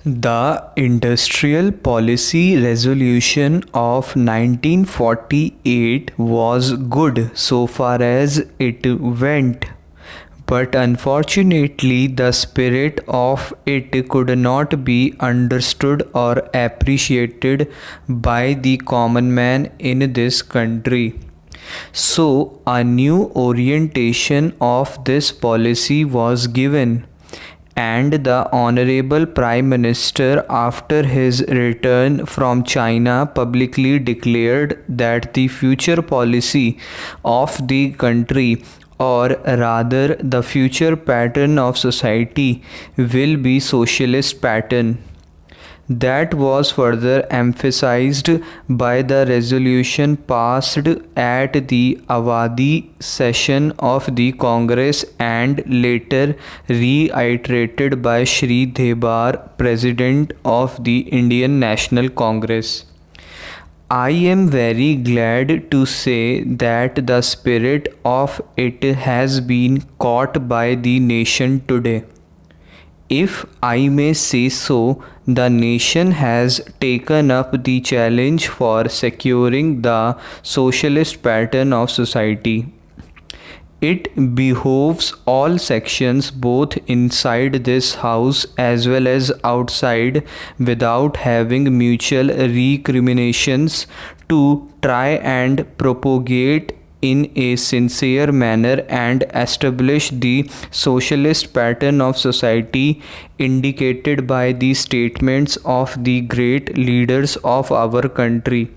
The Industrial Policy Resolution of 1948 was good so far as it went, but unfortunately the spirit of it could not be understood or appreciated by the common man in this country. So, a new orientation of this policy was given, and the Honorable Prime Minister, after his return from China, publicly declared that the future policy of the country, or rather the future pattern of society, will be socialist pattern. That was further emphasized by the resolution passed at the Awadi session of the Congress and later reiterated by Shri Debar, President of the Indian National Congress. I am very glad to say that the spirit of it has been caught by the nation today. If I may say so, the nation has taken up the challenge for securing the socialist pattern of society. It behoves all sections, both inside this house as well as outside, without having mutual recriminations, to try and propagate in a sincere manner and establish the socialist pattern of society indicated by the statements of the great leaders of our country.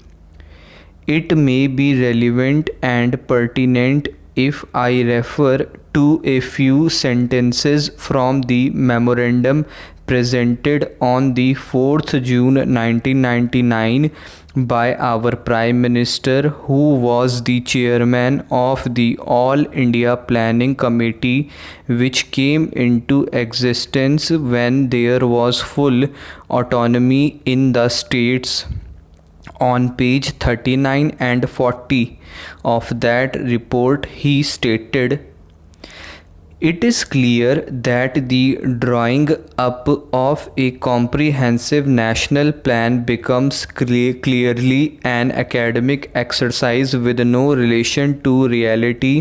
It may be relevant and pertinent if I refer to a few sentences from the memorandum presented on the 4th June 1999 by our Prime Minister, who was the chairman of the All India Planning Committee, which came into existence when there was full autonomy in the states. On page 39 and 40 of that report, he stated, "It is clear that the drawing up of a comprehensive national plan becomes clearly an academic exercise with no relation to reality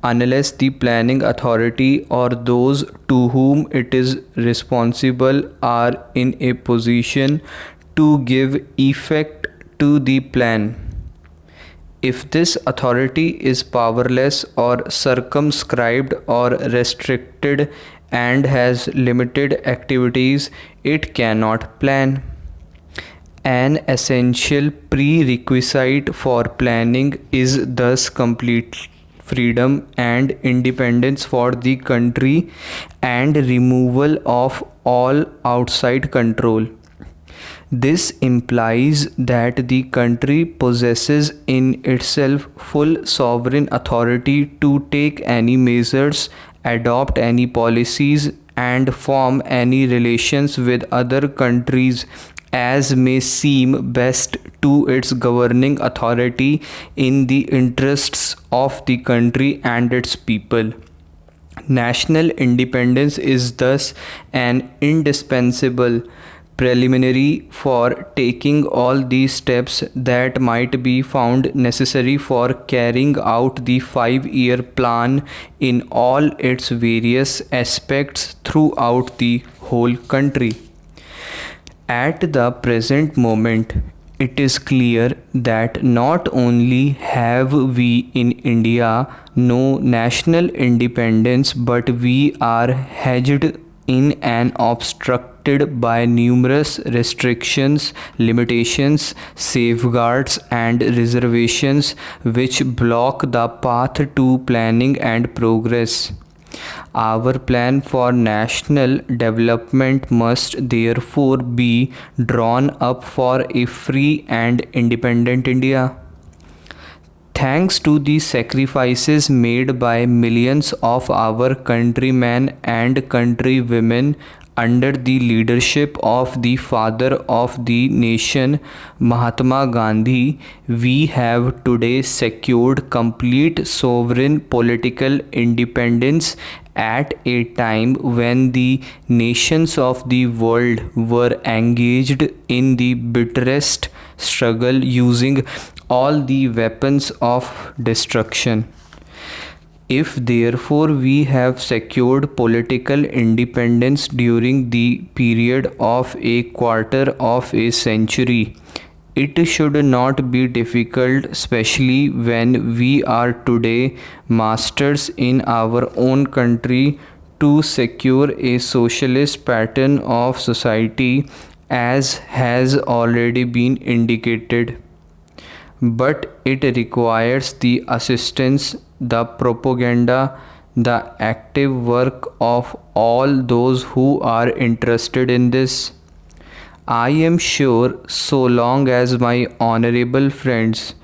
unless the planning authority or those to whom it is responsible are in a position to give effect to the plan. If this authority is powerless or circumscribed or restricted and has limited activities, it cannot plan. An essential prerequisite for planning is thus complete freedom and independence for the country and removal of all outside control. This implies that the country possesses in itself full sovereign authority to take any measures, adopt any policies, and form any relations with other countries as may seem best to its governing authority in the interests of the country and its people. National independence is thus an indispensable preliminary for taking all these steps that might be found necessary for carrying out the 5-year plan in all its various aspects throughout the whole country. At the present moment, it is clear that not only have we in India no national independence, but we are hedged in and obstructed by numerous restrictions, limitations, safeguards, and reservations which block the path to planning and progress. Our plan for national development must therefore be drawn up for a free and independent India. Thanks to the sacrifices made by millions of our countrymen and countrywomen, under the leadership of the father of the nation, Mahatma Gandhi, we have today secured complete sovereign political independence at a time when the nations of the world were engaged in the bitterest struggle using all the weapons of destruction. If therefore we have secured political independence during the period of a quarter of a century, it should not be difficult, especially when we are today masters in our own country, to secure a socialist pattern of society as has already been indicated. But it requires the assistance, the propaganda, the active work of all those who are interested in this. I am sure so long as my honorable friends,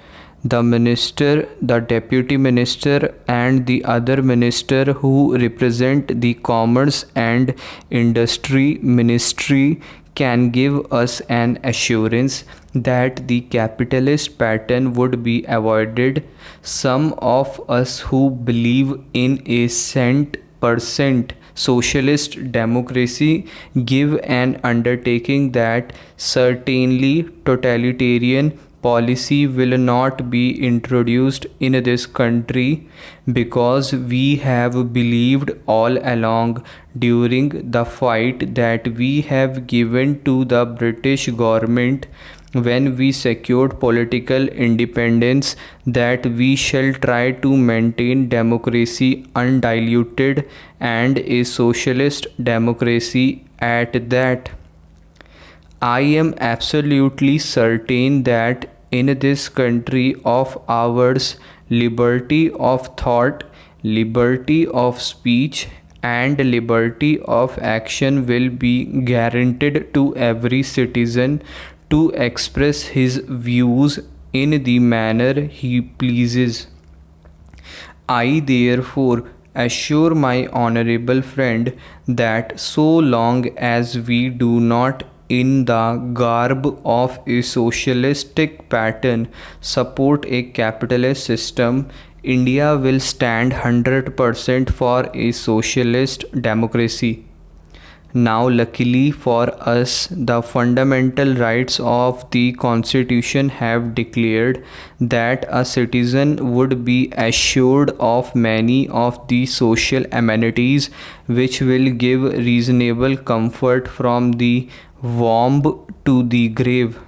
the minister, the deputy minister, and the other minister who represent the commerce and industry ministry can give us an assurance that the capitalist pattern would be avoided, some of us who believe in a cent% socialist democracy give an undertaking that certainly totalitarian policy will not be introduced in this country, because we have believed all along during the fight that we have given to the British government when we secured political independence that we shall try to maintain democracy undiluted and a socialist democracy at that. I am absolutely certain that in this country of ours, liberty of thought, liberty of speech, and liberty of action will be guaranteed to every citizen to express his views in the manner he pleases. I therefore assure my honorable friend that so long as we do not, in the garb of a socialistic pattern, support a capitalist system, India will stand 100% for a socialist democracy. Now, luckily for us, the fundamental rights of the Constitution have declared that a citizen would be assured of many of the social amenities which will give reasonable comfort from the womb to the grave.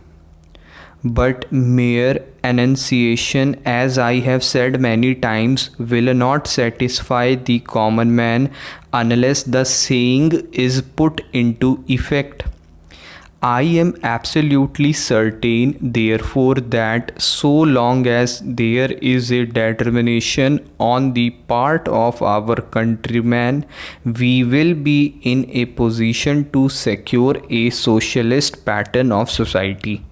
But mere enunciation, as I have said many times, will not satisfy the common man unless the saying is put into effect. I am absolutely certain, therefore, that so long as there is a determination on the part of our countrymen, we will be in a position to secure a socialist pattern of society.